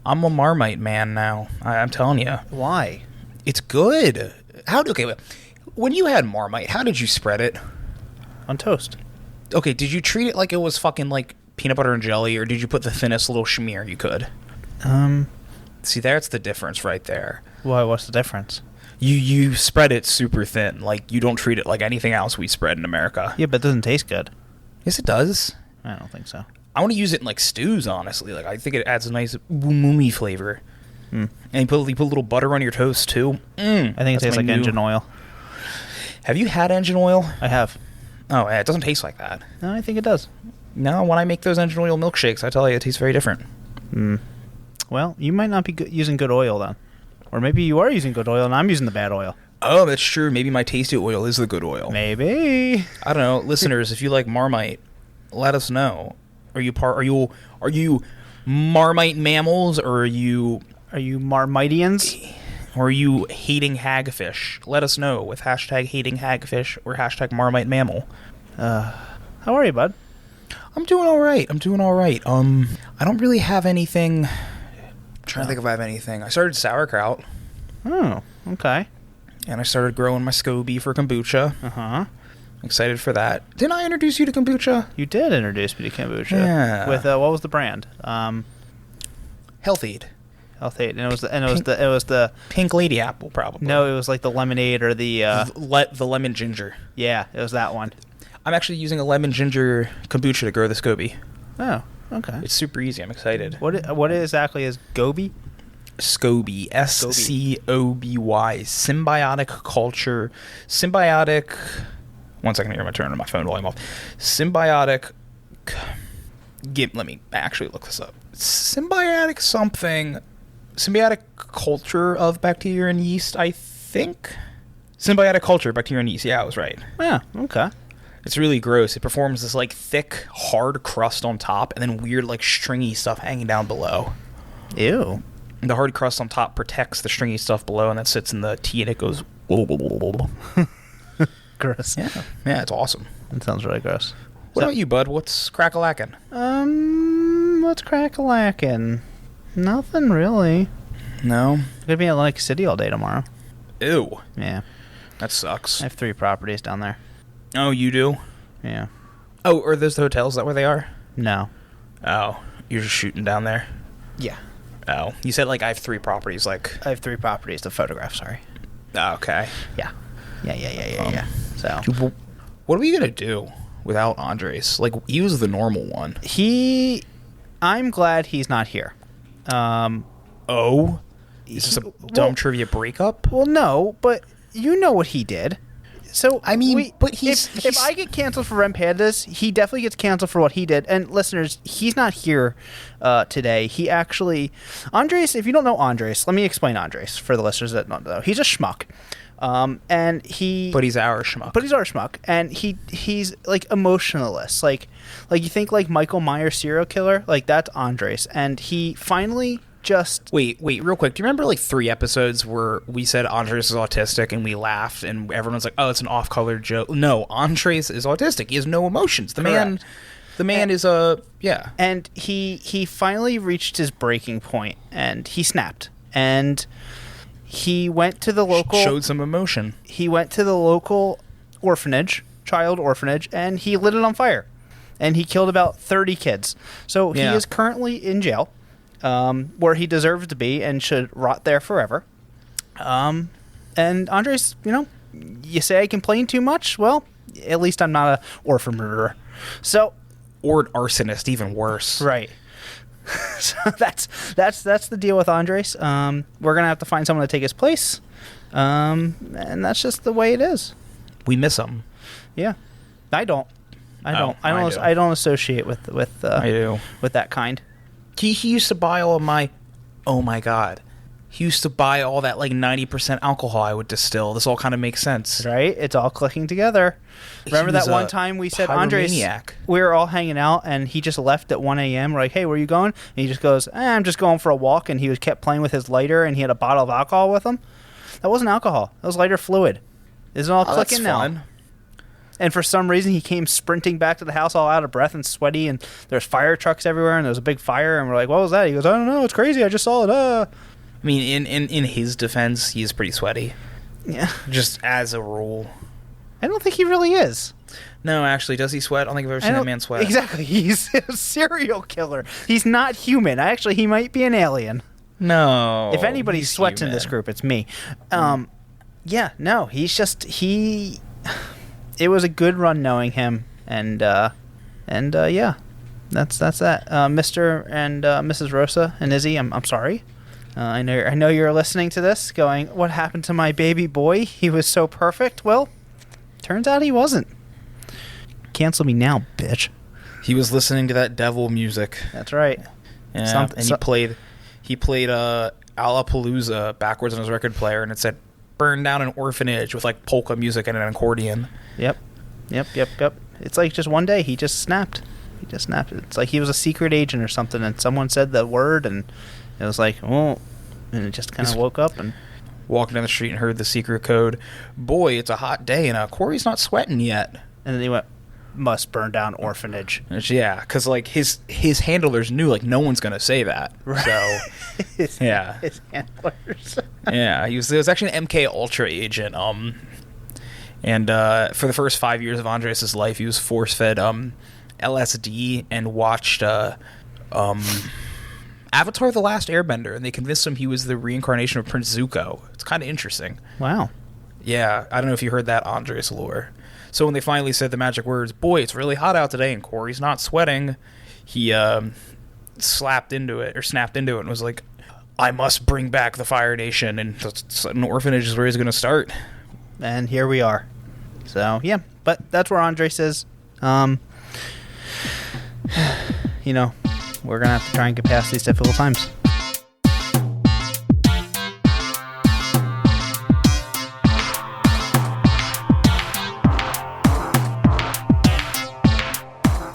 I'm a Marmite man now. I'm telling you. Why? It's good. Okay, when you had Marmite, how did you spread it? On toast. Okay, did you treat it like it was fucking like peanut butter and jelly, or did you put the thinnest little schmear you could? See, that's the difference right there. Why? What's the difference? You spread it super thin. Like, you don't treat it like anything else we spread in America. Yeah, but it doesn't taste good. Yes, it does. I don't think so. I want to use it in, like, stews, honestly. Like, I think it adds a nice umami flavor. And you put a little butter on your toast, too. I think it tastes like engine oil. Have you had engine oil? I have. Oh, yeah, it doesn't taste like that. No, I think it does. No, when I make those engine oil milkshakes, I tell you, it tastes very different. Well, you might not be using good oil, then. Or maybe you are using good oil and I'm using the bad oil. Oh, that's true. Maybe my tasty oil is the good oil. Maybe. I don't know. Listeners, if you like Marmite, let us know. Are you Marmite mammals, or are you Marmitians? Or are you hating hagfish? Let us know with hashtag hating hagfish or hashtag Marmite mammal. How are you, bud? I'm doing all right. I don't really have anything. I'm trying to think if I have anything. I started sauerkraut. Oh, okay. And I started growing my SCOBY for kombucha. Uh-huh. Excited for that. Didn't I introduce you to kombucha? You did introduce me to kombucha. Yeah. With what was the brand? Health Aid. Health Aid, and it was the Pink Lady Apple, probably. No, it was like the lemonade or the the lemon ginger. Yeah, it was that one. I'm actually using a lemon ginger kombucha to grow the SCOBY. Oh, okay. It's super easy. I'm excited. What exactly is Goby? SCOBY. SCOBY. Symbiotic culture. Symbiotic. One second here. I'm going to turn my phone volume off. Symbiotic. Let me actually look this up. Symbiotic something. Symbiotic culture of bacteria and yeast, I think. Symbiotic culture, bacteria and yeast. Yeah, I was right. Yeah, okay. It's really gross. It performs this, like, thick, hard crust on top and then weird, like, stringy stuff hanging down below. Ew. And the hard crust on top protects the stringy stuff below, and that sits in the tea, and it goes... Gross. Yeah, it's awesome. That sounds really gross. What about you, bud? What's crack-a-lackin'? What's crack-a-lackin'? Nothing really. No? I'm gonna be in Atlantic City all day tomorrow. Ew. Yeah. That sucks. I have 3 properties down there. Oh, you do? Yeah. Oh, are those the hotels? Is that where they are? No. Oh, you're just shooting down there? Yeah. Oh. You said, like, I have 3 properties, like... I have 3 properties to photograph, sorry. Oh, okay. Yeah. Yeah. So... What are we gonna do without Andres? Like, he was the normal one. I'm glad he's not here. Oh? Is this a dumb trivia breakup? Well, no, but you know what he did. So I mean, but if I get canceled for Rem Pandas, he definitely gets canceled for what he did. And listeners, he's not here today. He actually, Andres. If you don't know Andres, let me explain Andres for the listeners that don't know. He's a schmuck, and he. But he's our schmuck. But he's our schmuck, and he's like emotionalist, like you think like Michael Myers serial killer, like that's Andres, and he finally. Just wait, real quick. Do you remember like 3 episodes where we said Andres is autistic and we laughed and everyone's like, "Oh, it's an off-color joke." No, Andres is autistic. He has no emotions. The man is yeah. And he finally reached his breaking point and he snapped. And he went to the local showed some emotion. He went to the local child orphanage, and he lit it on fire. And he killed about 30 kids. So he is currently in jail. Where he deserves to be and should rot there forever. And Andres, you say I complain too much? Well, at least I'm not a orphan murderer. So, or an arsonist, even worse. Right. So that's the deal with Andres. We're gonna have to find someone to take his place. And that's just the way it is. We miss him. Yeah. I don't associate with I do. With that kind. He used to buy all of my... Oh, my God. He used to buy all that, like, 90% alcohol I would distill. This all kind of makes sense. Right? It's all clicking together. Remember that one time we said, Andres, we were all hanging out, and he just left at 1 a.m. We're like, hey, where are you going? And he just goes, I'm just going for a walk, and he kept playing with his lighter, and he had a bottle of alcohol with him. That wasn't alcohol. That was lighter fluid. Isn't it all clicking now? Fun. And for some reason, he came sprinting back to the house all out of breath and sweaty, and there's fire trucks everywhere, and there's a big fire, and we're like, what was that? He goes, I don't know, it's crazy, I just saw it. I mean, in his defense, he is pretty sweaty. Yeah. Just as a rule. I don't think he really is. No, actually, does he sweat? I don't think I've ever seen that man sweat. Exactly. He's a serial killer. He's not human. Actually, he might be an alien. No. If anybody sweats in this group, it's me. Yeah, no, he's just, it was a good run knowing him, and yeah, that's that. Mr. and Mrs. Rosa and Izzy, I'm sorry. I know you're listening to this going, what happened to my baby boy? He was so perfect. Well, turns out he wasn't. Cancel me now, bitch. He was listening to that devil music. That's right. Yeah, and he played Alapalooza backwards on his record player, and it said "Burn down an orphanage" with like polka music and an accordion. Yep. It's like just one day he just snapped. It's like he was a secret agent or something, and someone said the word, and it was like, oh, and it just kind of woke up and walking down the street and heard the secret code. Boy, it's a hot day, and Corey's not sweating yet. And then he went, must burn down orphanage. Yeah, because like his handlers knew like no one's gonna say that. Right. So his handlers. Yeah, he was actually an MK Ultra agent. And for the first 5 years of Andres' life, he was force fed LSD and watched Avatar: The Last Airbender, and they convinced him he was the reincarnation of Prince Zuko. It's kind of interesting. Wow. Yeah, I don't know if you heard that Andres lore. So when they finally said the magic words, "Boy, it's really hot out today," and Corey's not sweating, he snapped into it, and was like, "I must bring back the Fire Nation," and an orphanage is where he's going to start. And here we are. So yeah, but that's where Andres is. You know, we're gonna have to try and get past these difficult times.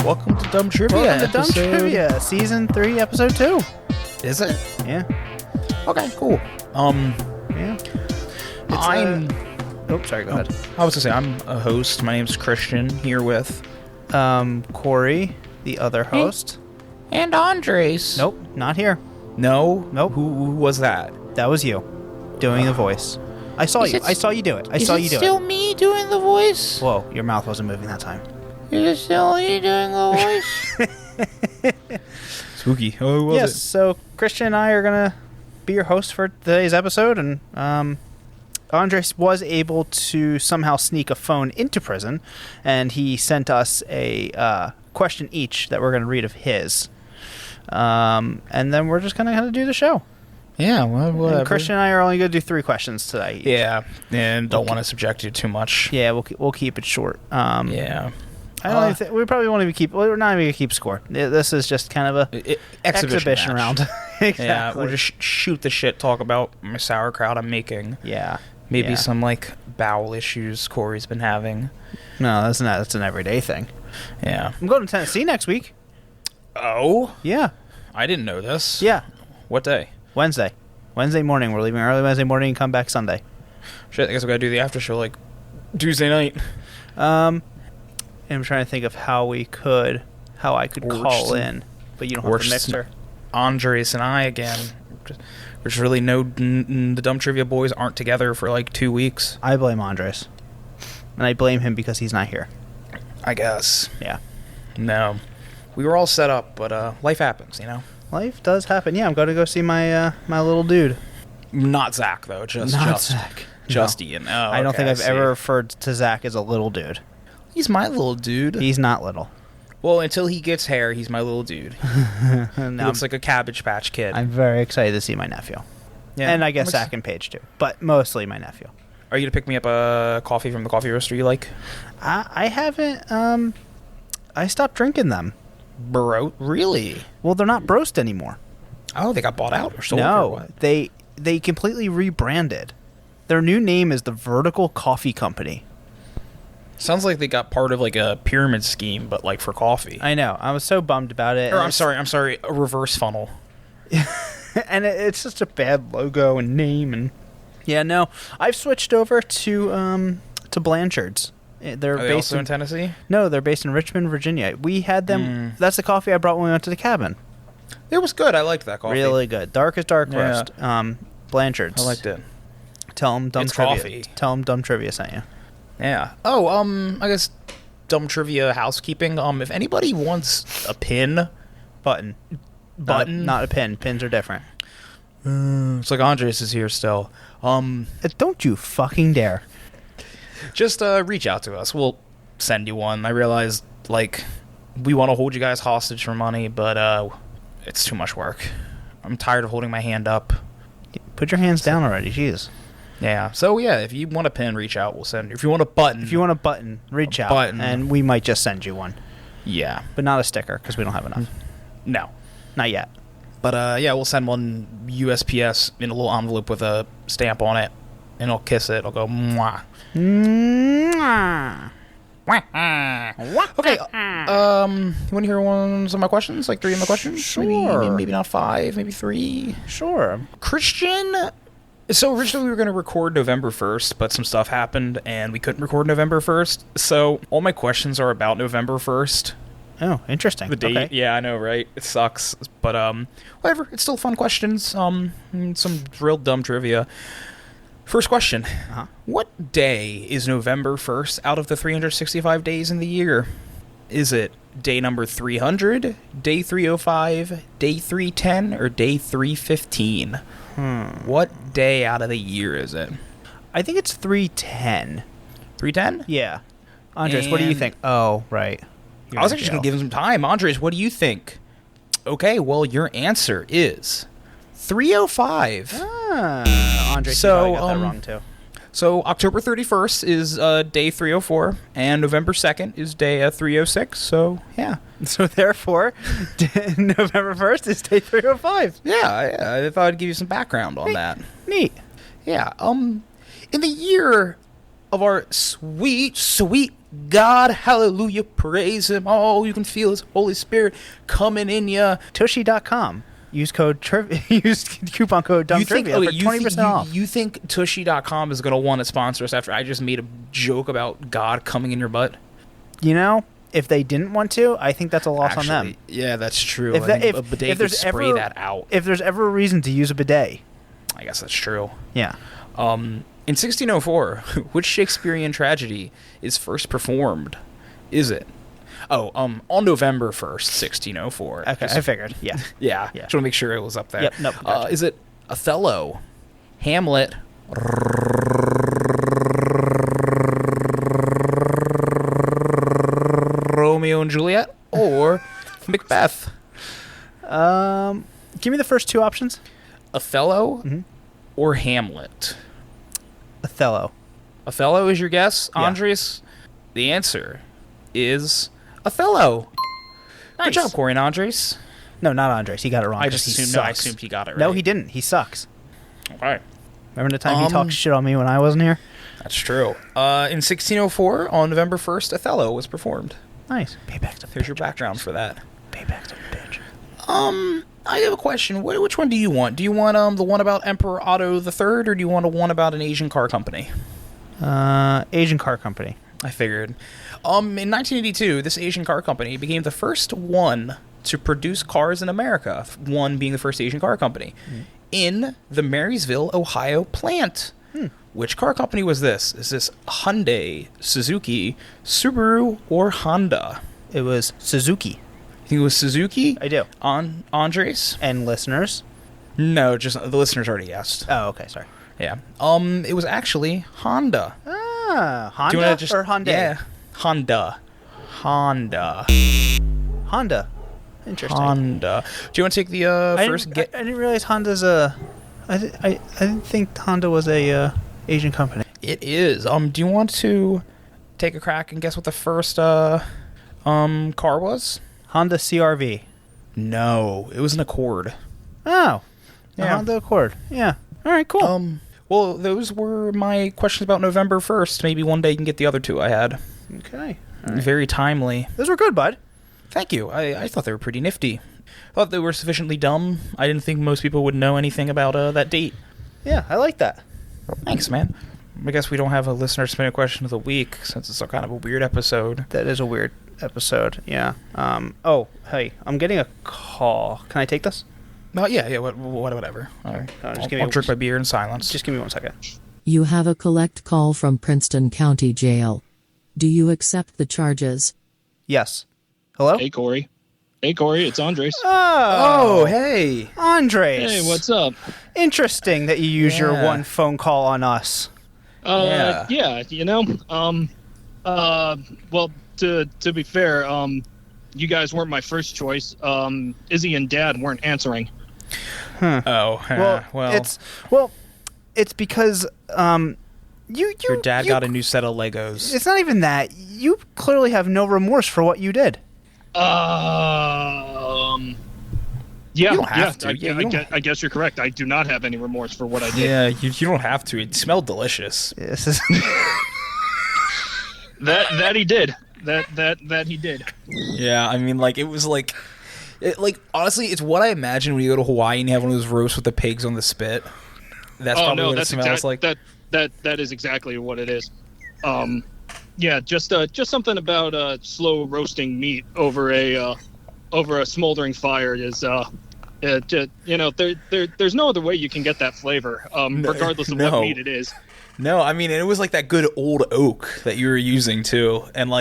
Welcome to Dumb Trivia. Welcome to Dumb Trivia, Season 3, Episode 2. Is it? Yeah. Okay, cool. Yeah. Oh, sorry, go ahead. I was going to say, I'm a host. My name's Christian, here with... Corey, the other host. And Andres. Nope, not here. No? Nope. Who was that? That was you, doing the voice. I saw you. I saw you do it. Is it still me doing the voice? Whoa, your mouth wasn't moving that time. Is it still you doing the voice? Spooky. Oh, was yes, it? So Christian and I are going to be your hosts for today's episode, and Andres was able to somehow sneak a phone into prison, and he sent us a question each that we're going to read of his. And then we're just going to do the show. Yeah, well, whatever. And Christian and I are only going to do 3 questions today. Yeah, and don't want to subject you too much. Yeah, we'll keep it short. Yeah. I don't even think we probably won't even keep. We're not even gonna keep score. This is just kind of a exhibition round. Exactly. Yeah, we'll just shoot the shit. Talk about my sauerkraut I'm making. Yeah. Maybe some like bowel issues Corey's been having. No, that's not. That's an everyday thing. Yeah. I'm going to Tennessee next week. Oh. Yeah. I didn't know this. Yeah. What day? Wednesday. Wednesday morning. We're leaving early Wednesday morning and come back Sunday. Shit. I guess we gotta do the after show like Tuesday night. I'm trying to think of how I could call in, but you don't have the mixer. Andres and I again. There's really the Dumb Trivia boys aren't together for like 2 weeks. I blame Andres, and I blame him because he's not here. I guess. Yeah. No, we were all set up, but life happens, you know. Life does happen. Yeah, I'm going to go see my my little dude. Not Zach though. Just Zach. Just Ian. Oh, I don't think I've ever referred to Zach as a little dude. He's my little dude. He's not little. Well, until he gets hair, he's my little dude. He looks like a Cabbage Patch Kid. I'm very excited to see my nephew. Yeah, and I guess Zach and Paige too, but mostly my nephew. Are you going to pick me up a coffee from the coffee roaster you like? I haven't. I stopped drinking them. Bro, really? Well, they're not Broast anymore. Oh, they got bought out or sold? No, or what? they completely rebranded. Their new name is the Vertical Coffee Company. Sounds like they got part of like a pyramid scheme, but like for coffee. I know. I was so bummed about it. Or I'm sorry, a reverse funnel. And it's just a bad logo and name, and yeah, no. I've switched over to Blanchard's. They're Are they based also in Tennessee? No, they're based in Richmond, Virginia. We had them. That's the coffee I brought when we went to the cabin. It was good. I liked that coffee. Really good. Dark as dark Yeah. roast. Blanchard's. I liked it. Tell them dumb It's trivia. coffee. Tell them dumb trivia sent you. Yeah. Oh, I guess dumb trivia housekeeping. If anybody wants a pin, Button. Not a pin. Pins are different. it's like Andres is here still. Don't you fucking dare. Just reach out to us. We'll send you one. I realize, like, we want to hold you guys hostage for money, but it's too much work. I'm tired of holding my hand up. Put your hands down already. Jeez. Yeah. So, yeah, if you want a pin, reach out. We'll send you. If you want a button. If you want a button, reach out. And we might just send you one. Yeah. But not a sticker, because we don't have enough. No. Not yet. But, yeah, we'll send one USPS in a little envelope with a stamp on it. And I'll kiss it. I'll go, mwah. Mwah. Okay, you want to hear some of my questions? Like 3 of my questions? Sure. Maybe not 5, maybe 3. Sure. Christian. So originally we were going to record November 1st, but some stuff happened and we couldn't record November 1st. So all my questions are about November 1st. Oh, interesting. The date. Okay. Yeah, I know, right? It sucks. But whatever. It's still fun questions. Some real dumb trivia. First question. Uh-huh. What day is November 1st out of the 365 days in the year? Is it day number 300, day 305, day 310, or day 315? What day out of the year is it? I think it's 310. 310? Yeah. Andres, what do you think? Oh, right. I was actually just going to give him some time. Andres, what do you think? Okay, well, your answer is 305. Andres, So, you probably got that wrong, too. So October 31st is day 304, and November 2nd is day 306, so yeah. So therefore, November 1st is day 305. Yeah, I thought I'd give you some background on that. Neat. Yeah, in the year of our sweet, sweet God, hallelujah, praise him, oh, you can feel his Holy Spirit coming in ya. Tushy.com. Use coupon code dumbtrivia for 20% off. You think Tushy.com is going to want to sponsor us after I just made a joke about God coming in your butt? You know, if they didn't want to, I think that's a loss on them. Yeah, that's true. If a bidet could spray that out. If there's ever a reason to use a bidet. I guess that's true. Yeah. In 1604, which Shakespearean tragedy is first performed? Is it? Oh, on November 1st, 1604. Okay, I figured. Yeah. Yeah. Just want to make sure it was up there. Yep, nope. Gotcha. Is it Othello, Hamlet, Romeo and Juliet, or Macbeth? Give me the first two options. Othello or Hamlet? Othello. Othello is your guess, Yeah. Andres? The answer is Othello. Nice. Good job, Corey and Andres. No, not Andres. He got it wrong. I just he assumed. sucks. No, I assumed he got it right. No, he didn't. He sucks. Okay. Remember the time he talked shit on me when I wasn't here? That's true. In 1604, on November 1st, Othello was performed. Nice. Payback to the Here's bitch. your background for that. Payback to the bitch. I have a question. Which one do you want? Do you want the one about Emperor Otto III, or do you want one about an Asian car company? Asian car company. I figured. In 1982, this Asian car company became the first one to produce cars in America, one being the first Asian car company, in the Marysville, Ohio plant. Which car company was this? Is this Hyundai, Suzuki, Subaru, or Honda? It was Suzuki. You think it was Suzuki? I do. Andres? And listeners? No, just the listeners already guessed. Oh, okay. Sorry. Yeah. It was actually Honda. Honda Do you wanna just, or Hyundai? Yeah. Honda. Honda. Interesting. Honda. Do you want to take the first get? I didn't realize Honda's a... I didn't think Honda was a Asian company. It is. Do you want to take a crack and guess what the first car was? Honda CRV. No, it was an Accord. Oh. Yeah. Honda Accord. Yeah. All right, cool. Well, those were my questions about November 1st. Maybe one day you can get the other two I had. Okay. Very timely. Those were good, bud. Thank you. I thought they were pretty nifty. I thought they were sufficiently dumb. I didn't think most people would know anything about that date. Yeah, I like that. Thanks, man. I guess we don't have a listener submitted question of the week since it's a kind of a weird episode. That is a weird episode, yeah. Oh, hey, I'm getting a call. Can I take this? Yeah, whatever. All right. I'll drink my beer in silence. Just give me 1 second. You have a collect call from Princeton County Jail. Do you accept the charges? Yes. Hello? Hey, Corey. It's Andres. Oh, hey. Andres. Hey, what's up? Interesting that you use your one phone call on us. Yeah, well, to be fair, you guys weren't my first choice. Izzy and Dad weren't answering. Huh. Oh, it's because your dad got a new set of Legos. It's not even that. You clearly have no remorse for what you did. You don't have to. I guess you're correct. I do not have any remorse for what I did. Yeah, you don't have to. It smelled delicious. This is that he did. That he did. Yeah, I mean, like, it was like... honestly, it's what I imagine when you go to Hawaii and you have one of those roasts with the pigs on the spit. That's probably what it smells like. That is exactly what it is. Yeah, just something about slow roasting meat over a smoldering fire is there's no other way you can get that flavor, regardless of what meat it is. No, I mean, it was like that good old oak that you were using too, and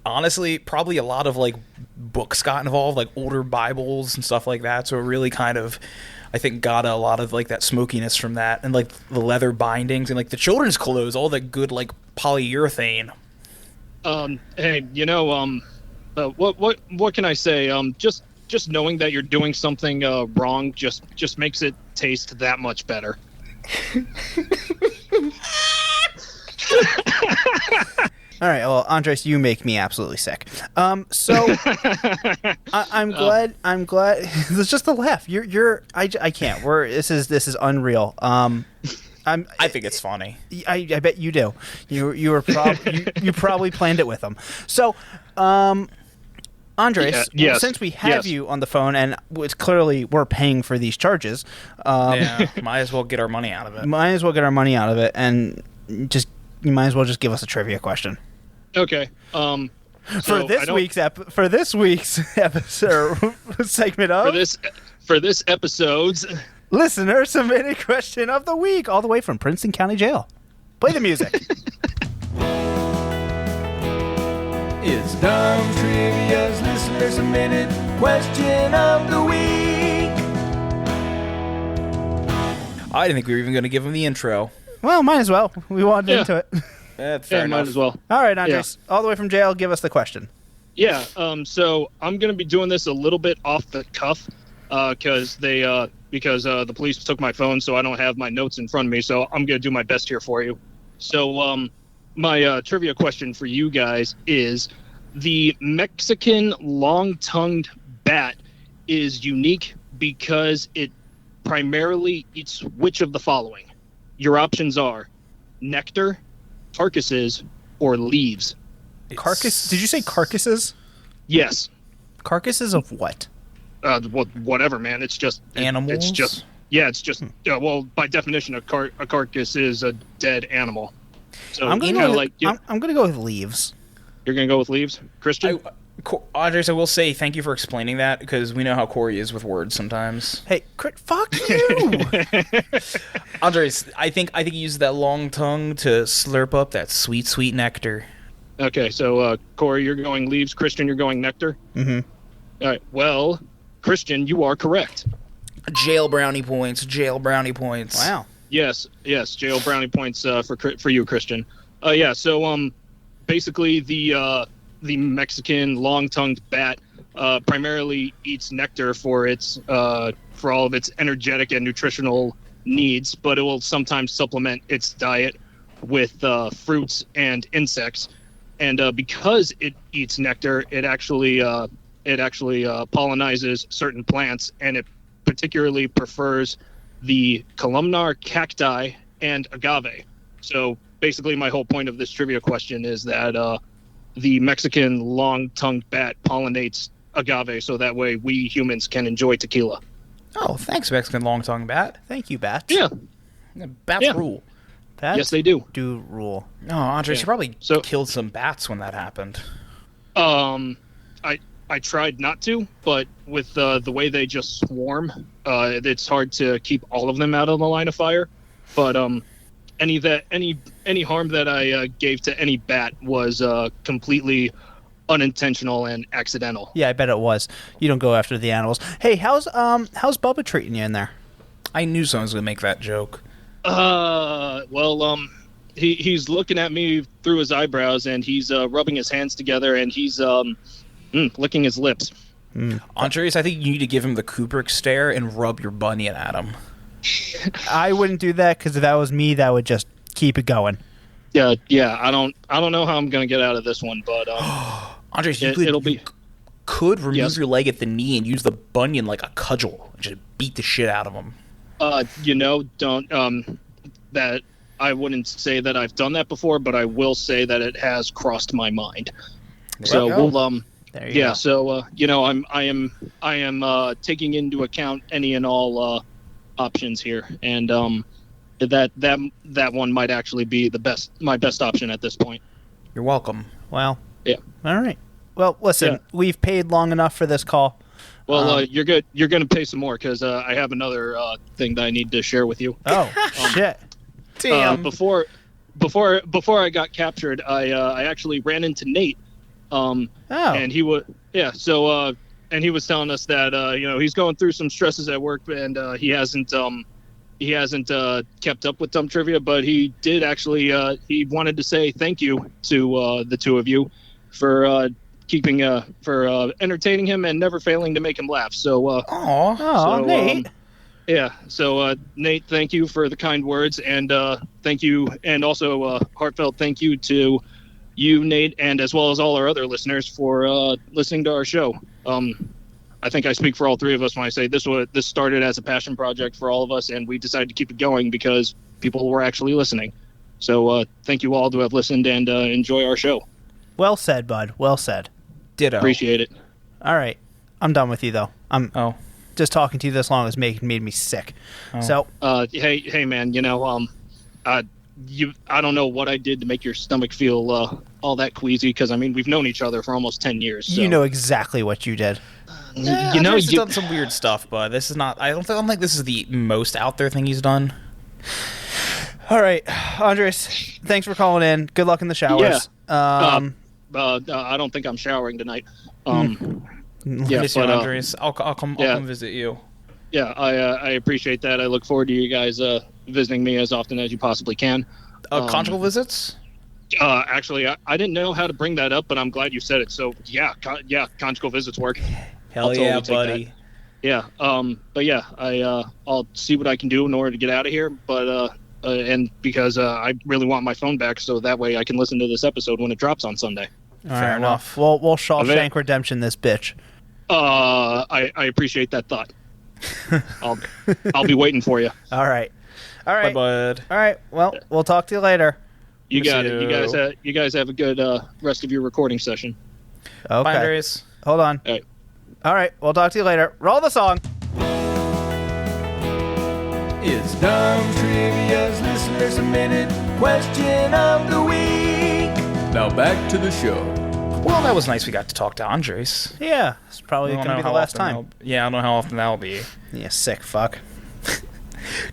honestly, probably a lot of like books got involved, like older Bibles and stuff like that. So it really kind of, I think, got a lot of like that smokiness from that, and like the leather bindings and like the children's clothes, all that good like polyurethane. Hey, what can I say? Just knowing that you're doing something wrong just makes it taste that much better. All right, well, Andres, you make me absolutely sick. So I'm glad. It's just a laugh. I can't. This is unreal. I think it's funny. I bet you do. You were you probably planned it with them. So, Andres, yes, since we have you on the phone, and it's clearly we're paying for these charges, might as well get our money out of it. And you might as well just give us a trivia question. Okay. For this week's episode segment of for this episode's listener submitted question of the week, all the way from Princeton County Jail. Play the music. It's Dumb Trivia's listener submitted question of the week. I didn't think we were even going to give him the intro. Well, might as well. We wanted into it. Fair enough. Might as well. All right, Andres, all the way from jail, give us the question. Yeah. So I'm going to be doing this a little bit off the cuff because the police took my phone, so I don't have my notes in front of me. So I'm going to do my best here for you. So my trivia question for you guys is: the Mexican long-tongued bat is unique because it primarily eats which of the following? Your options are nectar, carcasses, or leaves. Carcass? Did you say carcasses? Yes. Carcasses of what? Whatever, man. It's just animals. It's just well, by definition, a carcass is a dead animal. So I'm gonna go with leaves. You're gonna go with leaves, Christian? Andres, I will say thank you for explaining that, because we know how Corey is with words sometimes. Hey, fuck you! Andres, I think he used that long tongue to slurp up that sweet, sweet nectar. Okay, so Corey, you're going leaves. Christian, you're going nectar. Mm-hmm. All right. Well, Christian, you are correct. Jail brownie points. Wow. Yes. Jail brownie points for you, Christian. So basically the Mexican long-tongued bat primarily eats nectar for all of its energetic and nutritional needs, but it will sometimes supplement its diet with fruits and insects. And because it eats nectar, it actually pollinizes certain plants, and it particularly prefers the columnar cacti and agave. So basically my whole point of this trivia question is that the Mexican long-tongued bat pollinates agave, so that way we humans can enjoy tequila. Oh, thanks, Mexican long-tongued bat. Thank you, Bat. Yeah. Bats rule. Bats Yes, they do. do rule. No, Andres, Yeah. you probably So- killed some bats when that happened. I tried not to, but with the way they just swarm, it's hard to keep all of them out of the line of fire. But any harm that I gave to any bat was completely unintentional and accidental. Yeah, I bet it was. You don't go after the animals. Hey, how's Bubba treating you in there? I knew someone was gonna make that joke. He's looking at me through his eyebrows, and he's rubbing his hands together, and he's licking his lips. Andres, I think you need to give him the Kubrick stare and rub your bunion at him. I wouldn't do that because if that was me, that would just keep it going. Yeah. I don't know how I'm gonna get out of this one, but Andres, it'll be. could remove Yes. your leg at the knee and use the bunion like a cudgel and just beat the shit out of him. Don't that I wouldn't say that I've done that before, but I will say that it has crossed my mind. So you go. we'll There you yeah. go. So I am taking into account any and all options here, and that one might actually be my best option at this point. You're welcome. Well, Yeah. all right. Well, listen, Yeah. we've paid long enough for this call. Well, you're good. You're going to pay some more because I have another thing that I need to share with you. Oh, shit. Before I got captured, I actually ran into Nate. And he was and he was telling us that he's going through some stresses at work, and he hasn't kept up with Dumb Trivia, but he did actually he wanted to say thank you to the two of you for entertaining him and never failing to make him laugh. So Aw. Oh, so, Nate. So Nate, thank you for the kind words, and thank you, and also heartfelt thank you to you, Nate, and as well as all our other listeners for listening to our show. I think I speak for all three of us when I say this started as a passion project for all of us, and we decided to keep it going because people were actually listening. So thank you all to have listened and enjoy our show. Well said, bud. Well said. Ditto. Appreciate it. All right. I'm done with you, though. Oh. Just talking to you this long has made me sick. So, Hey, man. I don't know what I did to make your stomach feel all that queasy, because I mean we've known each other for almost 10 years. So. you know exactly what you did. Andres has done some weird stuff, but this is not. I don't think this is the most out there thing he's done. All right, Andres, thanks for calling in. Good luck in the showers. I don't think I'm showering tonight. Yeah, Miss you, but Andres. I'll come visit you. yeah, I appreciate that. I look forward to you guys visiting me as often as you possibly can. Conjugal visits? Actually, I didn't know how to bring that up, but I'm glad you said it. So yeah, conjugal visits work. Hell I'll yeah, totally buddy. take Yeah. But yeah, I'll see what I can do in order to get out of here. But and because I really want my phone back, so that way I can listen to this episode when it drops on Sunday. Fair enough. We'll Shawshank Redemption this bitch. I appreciate that thought. I'll be waiting for you. All right. Bye, bud. All right. Well, we'll talk to you later. You Miss got it. you. You guys have a good rest of your recording session. Okay. Bye, Andres. Hold on. All right. All right. We'll talk to you later. Roll the song. It's Dumb Trivia's listener submitted question of the week. Now back to the show. Well, that was nice. We got to talk to Andres. Yeah. It's probably I don't going to know be the how last often time. I don't know how often that'll be. Yeah, sick fuck.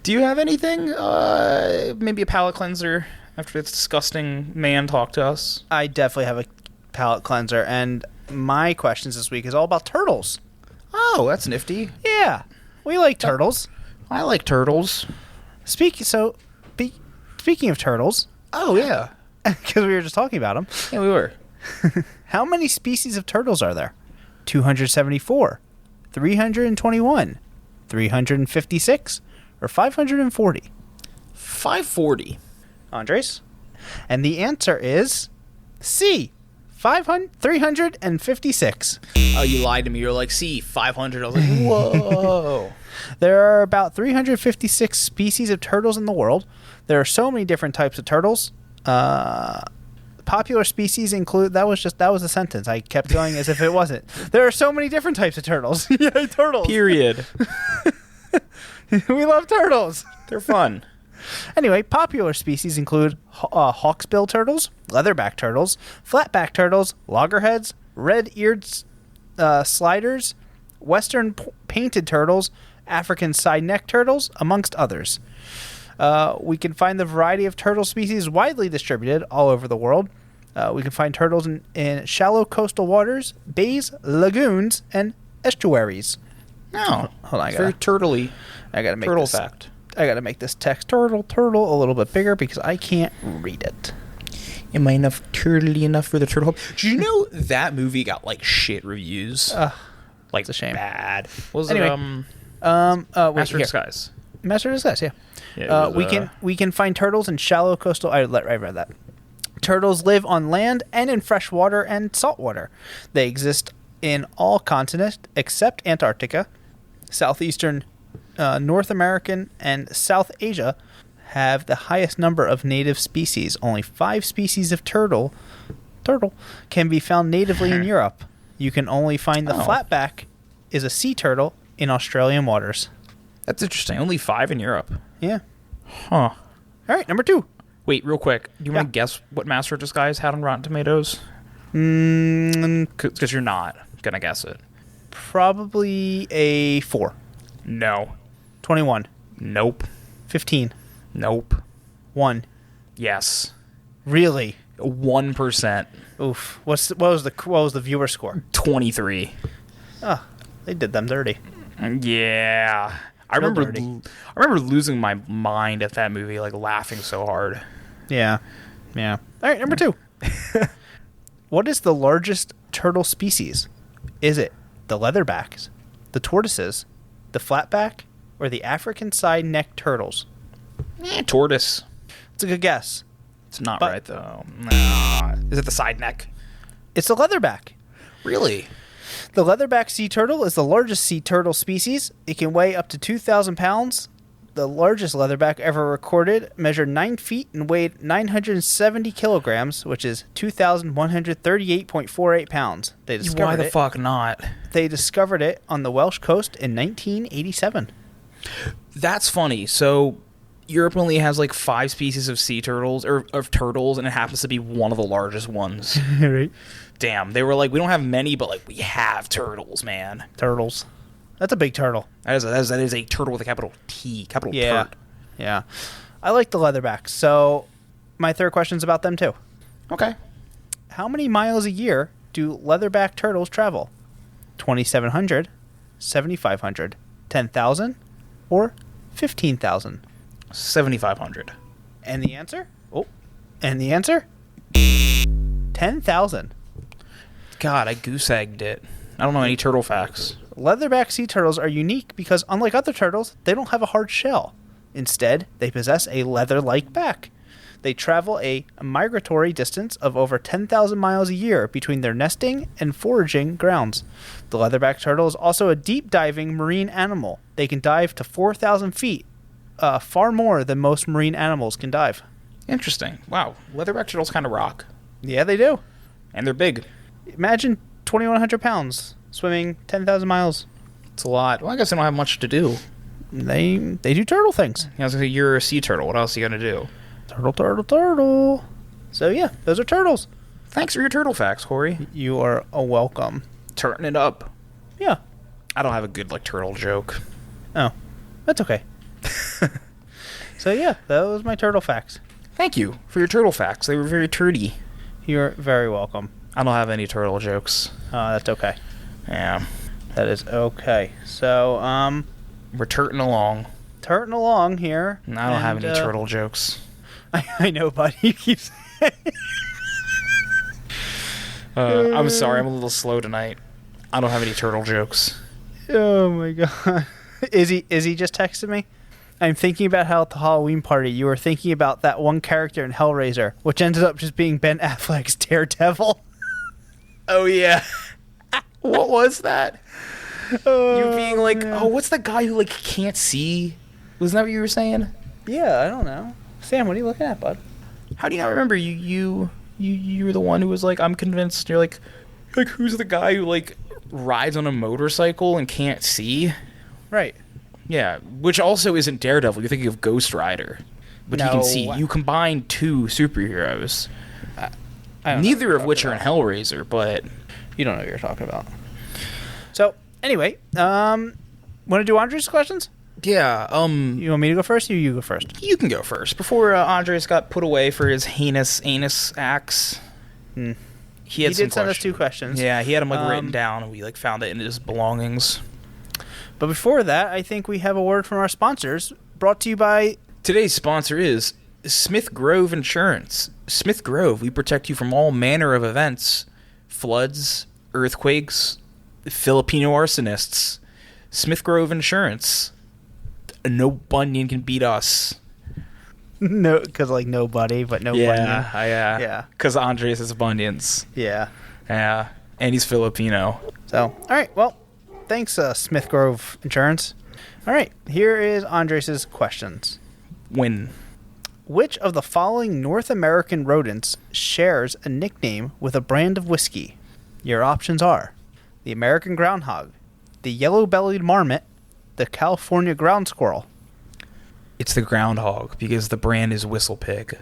Do you have anything? Maybe a palate cleanser after this disgusting man talked to us? I definitely have a palate cleanser, and my questions this week is all about turtles. Oh, that's nifty. Yeah. We like turtles. I like turtles. Speaking of turtles, Oh, yeah. because we were just talking about them, Yeah, we were. how many species of turtles are there? 274, 321, 356, or 540? 540. Andres? And the answer is C, 356. Oh, you lied to me. You're like, see, 500. I was like, whoa. There are about 356 species of turtles in the world. There are so many different types of turtles. Popular species include... That was a sentence. I kept going as if it wasn't. There are so many different types of turtles. Yay, turtles. Period. We love turtles. They're fun. Anyway, popular species include hawksbill turtles, leatherback turtles, flatback turtles, loggerheads, red-eared sliders, western painted turtles, African side-neck turtles, amongst others. We can find the variety of turtle species widely distributed all over the world. We can find turtles in shallow coastal waters, bays, lagoons, and estuaries. No. Hold on, I very turtly. I gotta make Turtle this, fact. I gotta make this text turtle a little bit bigger because I can't read it. Am I enough turtly enough for the turtle? Did you know that movie got like shit reviews? Like it's a shame. Bad. What was Anyway, it? wait, Master of here. Disguise. Master of Disguise, yeah. Yeah, it was, we can find turtles in shallow coastal. I read that. Turtles live on land and in fresh water and salt water. They exist in all continents except Antarctica, southeastern North American, and South Asia have the highest number of native species. Only 5 species of turtle can be found natively in Europe. You can only find the flatback is a sea turtle in Australian waters. That's interesting. Only 5 in Europe. Yeah. Huh. All right, number 2. Wait, real quick. Do you want to guess what Master of Disguise had on Rotten Tomatoes? Because you're not going to guess it. Probably a 4. No. 21. Nope. 15. Nope. 1. Yes. Really? 1%. Oof. What was the viewer score? 23. Oh, they did them dirty. Yeah. I remember losing my mind at that movie, like laughing so hard. Yeah. Yeah. All right, number 2. What is the largest turtle species? Is it the leatherbacks, the tortoises, the flatback, or the African side-neck turtles? Tortoise. It's a good guess. It's not right, though. Nah. Is it the side neck? It's the leatherback. Really? The leatherback sea turtle is the largest sea turtle species. It can weigh up to 2,000 pounds. The largest leatherback ever recorded measured 9 feet and weighed 970 kilograms, which is 2,138.48 pounds. Why the fuck not? They discovered it on the Welsh coast in 1987. That's funny. So Europe only has like 5 species of sea turtles, or of turtles, and it happens to be one of the largest ones. Right. Damn. They were like, we don't have many, but like we have turtles, man. Turtles. That's a big turtle. That is a turtle with a capital T. Capital Yeah. turd. Yeah. I like the leatherbacks. So my third question's about them too. Okay. How many miles a year do leatherback turtles travel? 2,700, 7,500, 10,000, or 15,000? 7,500. And the answer? And the answer? 10,000. God, I goose-egged it. I don't know any turtle facts. Leatherback sea turtles are unique because, unlike other turtles, they don't have a hard shell. Instead, they possess a leather-like back. They travel a migratory distance of over 10,000 miles a year between their nesting and foraging grounds. The leatherback turtle is also a deep-diving marine animal. They can dive to 4,000 feet, far more than most marine animals can dive. Interesting. Wow. Leatherback turtles kind of rock. Yeah, they do. And they're big. Imagine 2,100 pounds swimming 10,000 miles. It's a lot. Well, I guess they don't have much to do. They do turtle things. I was going to say, you're a sea turtle. What else are you going to do? Turtle. So yeah, those are turtles. Thanks for your turtle facts, Corey. You are welcome. Turn it up. Yeah. I don't have a good, turtle joke. Oh, that's okay. So yeah, that was my turtle facts. Thank you for your turtle facts. They were very turdy. You're very welcome. I don't have any turtle jokes. That's okay. Yeah. That is okay. So, we're turting along. Turting along here. And I don't have any turtle jokes. I know, buddy. You keep saying. I'm sorry. I'm a little slow tonight. I don't have any turtle jokes. Oh my god. Izzy just texted me. I'm thinking about how at the Halloween party you were thinking about that one character in Hellraiser, which ended up just being Ben Affleck's Daredevil. Oh yeah. What was that? You being like, oh, what's the guy who can't see? Wasn't that what you were saying? Yeah, I don't know. Sam, what are you looking at, bud? How do you not remember? You were the one who was like, I'm convinced. You're like who's the guy who rides on a motorcycle and can't see? Right. Yeah, which also isn't Daredevil. You're thinking of Ghost Rider. But you can see you combine two superheroes, I don't know neither what of you're which are talking in Hellraiser. But You don't know what you're talking about. So, anyway, want to do Andre's questions? yeah, You want me to go first or you go first? you can go first before Andres got put away for his heinous anus acts. He did send us 2 questions. Yeah, he had them written down, and we found it in his belongings. But before that, I think we have a word from our sponsors, brought to you by... Today's sponsor is Smith Grove Insurance. Smith Grove, we protect you from all manner of events, floods, earthquakes, Filipino arsonists. Smith Grove Insurance. No Bunyan can beat us. No, because nobody, but no Bunyan. Yeah. Because Andres is Bunions. Yeah. Yeah, and he's Filipino. So, all right, well, thanks, Smith Grove Insurance. All right, here is Andres' questions. When? Which of the following North American rodents shares a nickname with a brand of whiskey? Your options are the American groundhog, the yellow-bellied marmot, the California ground squirrel. It's the groundhog, because the brand is Whistle Pig.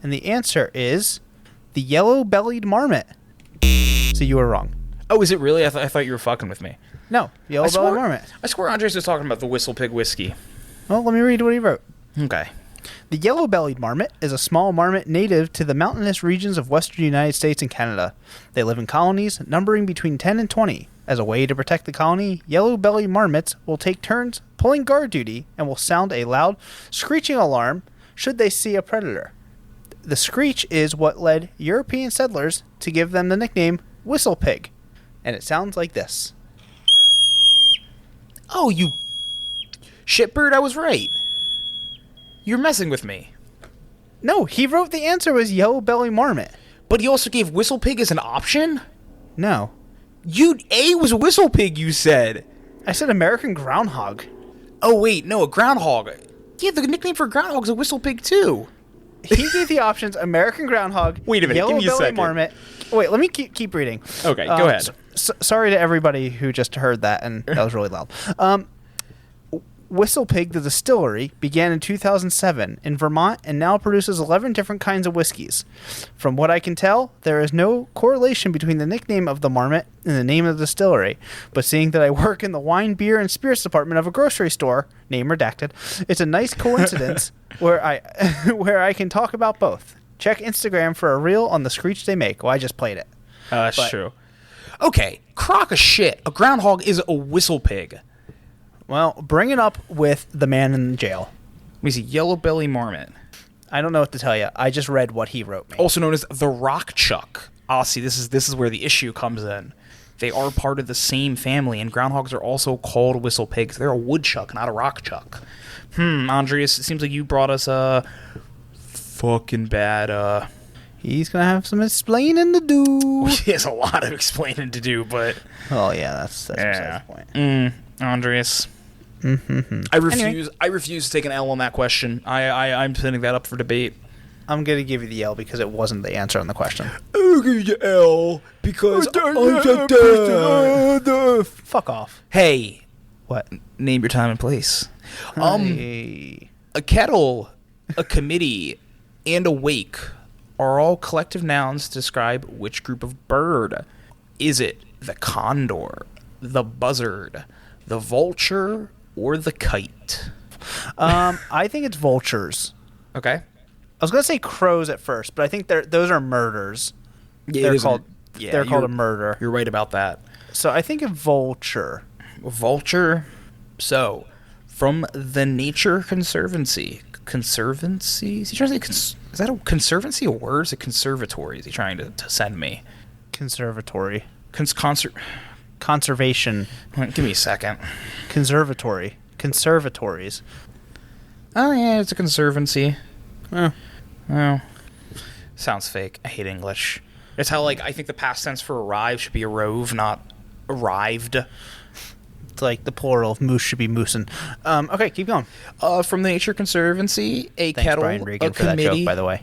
And the answer is the yellow-bellied marmot. So you were wrong. Oh, is it really? I thought you were fucking with me. No, yellow-bellied marmot. I swear Andres was talking about the Whistle Pig whiskey. Well, let me read what he wrote. Okay. The yellow-bellied marmot is a small marmot native to the mountainous regions of western United States and Canada. They live in colonies, numbering between 10 and 20. As a way to protect the colony, yellow-bellied marmots will take turns pulling guard duty and will sound a loud, screeching alarm should they see a predator. The screech is what led European settlers to give them the nickname Whistle Pig, and it sounds like this. Oh, you shitbird, I was right. You're messing with me. No, he wrote the answer was yellow-bellied marmot. But he also gave Whistle Pig as an option? No. A was Whistle Pig, you said. I said American groundhog. Oh, wait, no, a groundhog. Yeah, the nickname for groundhog is a Whistle Pig, too. He gave the options American groundhog, Wait a minute, give me a yellow-bellied second. marmot. Wait, let me keep reading. Okay, go ahead. Sorry to everybody who just heard that, and that was really loud. Whistle Pig, the distillery, began in 2007 in Vermont and now produces 11 different kinds of whiskeys. From what I can tell, there is no correlation between the nickname of the marmot and the name of the distillery. But seeing that I work in the wine, beer, and spirits department of a grocery store, name redacted, it's a nice coincidence where I can talk about both. Check Instagram for a reel on the screech they make. Well, I just played it. That's true. Okay, crock of shit. A groundhog is a Whistle Pig. Well, bring it up with the man in jail. Let me see. Yellow belly marmot. I don't know what to tell you. I just read what he wrote me. Also known as the rock chuck. Ah, see, this is where the issue comes in. They are part of the same family, and groundhogs are also called whistle pigs. They're a woodchuck, not a rock chuck. Andreas, it seems like you brought us a fucking bad, He's going to have some explaining to do. He has a lot of explaining to do, but... Oh, yeah, that's besides the point. Andreas. Mm-hmm. I refuse to take an L on that question. I'm setting that up for debate. I'm going to give you the L because it wasn't the answer on the question. I'll give you L because Fuck off. Hey. What? Name your time and place. Hey. A kettle, a committee, and a wake are all collective nouns to describe which group of bird. Is it the condor, the buzzard, the vulture, or the kite? I think it's vultures. Okay. I was going to say crows at first, but I think those are murders. Yeah, They're called a murder. You're right about that. So I think a vulture. Vulture. So, from the Nature Conservancy. Conservancy? Is he trying to say is that a conservancy a word? Or is it conservatory? Is he trying to send me? Conservatory. Conservation. Give me a second. Conservatory. Conservatories. Oh, yeah, it's a conservancy. Oh. Sounds fake. I hate English. It's how, I think the past tense for arrive should be arrove, not arrived. It's like the plural of moose should be moosin'. Okay, keep going. From the Nature Conservancy, a Thanks, kettle, Brian Regan, a for that committee, joke, by the way.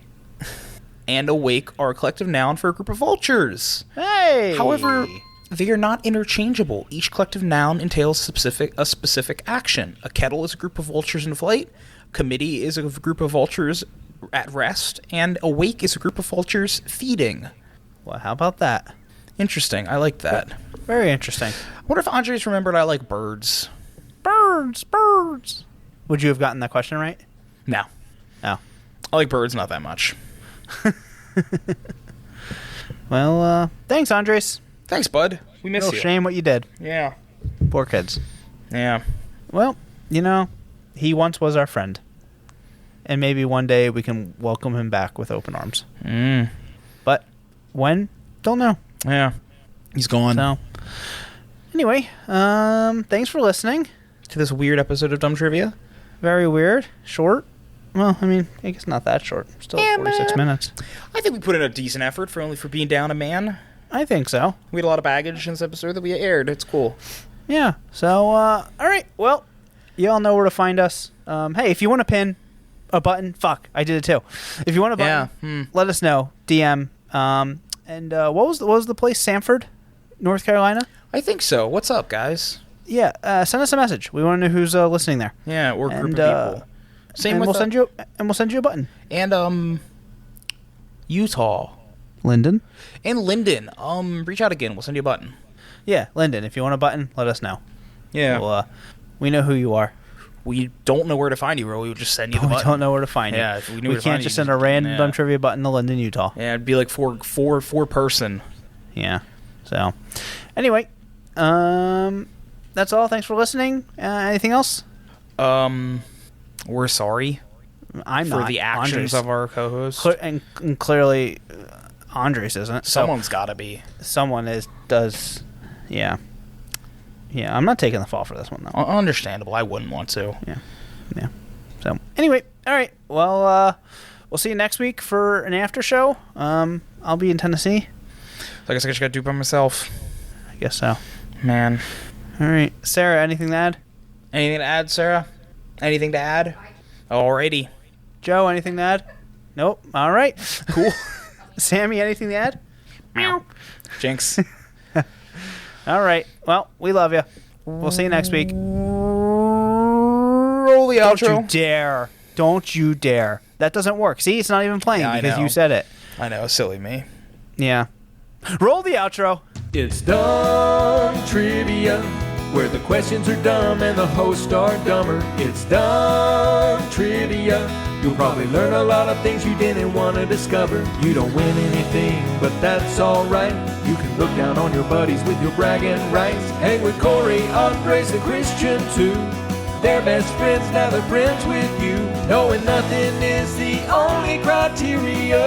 and a wake are a collective noun for a group of vultures. Hey! However, they are not interchangeable. Each collective noun entails a specific action. A kettle is a group of vultures in flight. Committee is a group of vultures at rest, and Awake is a group of vultures feeding. Well, how about that? Interesting. I like that. Very interesting. I wonder if Andres remembered I like birds. Birds. Would you have gotten that question right? No. No. I like birds not that much. Well, thanks, Andres. Thanks, bud. We miss Real you. shame what you did. Yeah. Poor kids. Yeah. Well, he once was our friend. And maybe one day we can welcome him back with open arms. But when? Don't know. Yeah. He's gone. So, anyway, thanks for listening to this weird episode of Dumb Trivia. Very weird. Short. Well, I mean, I guess not that short. Still 46 minutes. I think we put in a decent effort for being down a man. I think so. We had a lot of baggage in this episode that we aired. It's cool. Yeah. So, all right. Well, you all know where to find us. Hey, if you want to pin a button, I did it too. If you want a button, let us know. DM. And what was the place? Sanford, North Carolina? I think so. What's up, guys? Yeah. Send us a message. We want to know who's listening there. Yeah, or a group of people. Same and with we'll send you a button. And Utah. Linden. And Linden. Reach out again. We'll send you a button. Yeah, Linden. If you want a button, let us know. Yeah. Well, we know who you are. We don't know where to find you, bro. We would just send you the button. We don't know where to find you. Yeah, if we knew we where to can't find just you, send a random dumb trivia button to Linden, Utah. Yeah, it'd be like four person. Yeah. So, anyway, that's all. Thanks for listening. Anything else? We're sorry. I'm for not. the actions Andres. of our co-host. And clearly, Andres isn't. Someone's got to be. Someone does. Yeah. Yeah, I'm not taking the fall for this one, though. Understandable. I wouldn't want to. Yeah. So, anyway, all right. Well, we'll see you next week for an after show. I'll be in Tennessee. So I guess I just got to do it by myself. I guess so. Man. All right. Sarah, anything to add? Anything to add, Sarah? Anything to add? Alrighty. Joe, anything to add? Nope. All right. Cool. Sammy, anything to add? Meow. Jinx. All right. Well, we love you. We'll see you next week. Roll the outro. Don't you dare. Don't you dare. That doesn't work. See, it's not even playing because you said it. I know. Silly me. Yeah. Roll the outro. It's Dumb Trivia, where the questions are dumb and the hosts are dumber. It's Dumb Trivia. You'll probably learn a lot of things you didn't want to discover. You don't win anything, but that's alright. You can look down on your buddies with your bragging rights. Hang with Corey, Andres, and Christian too. They're best friends, now they're friends with you. Knowing nothing is the only criteria.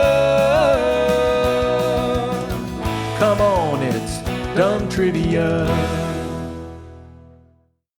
Come on, it's Dumb Trivia.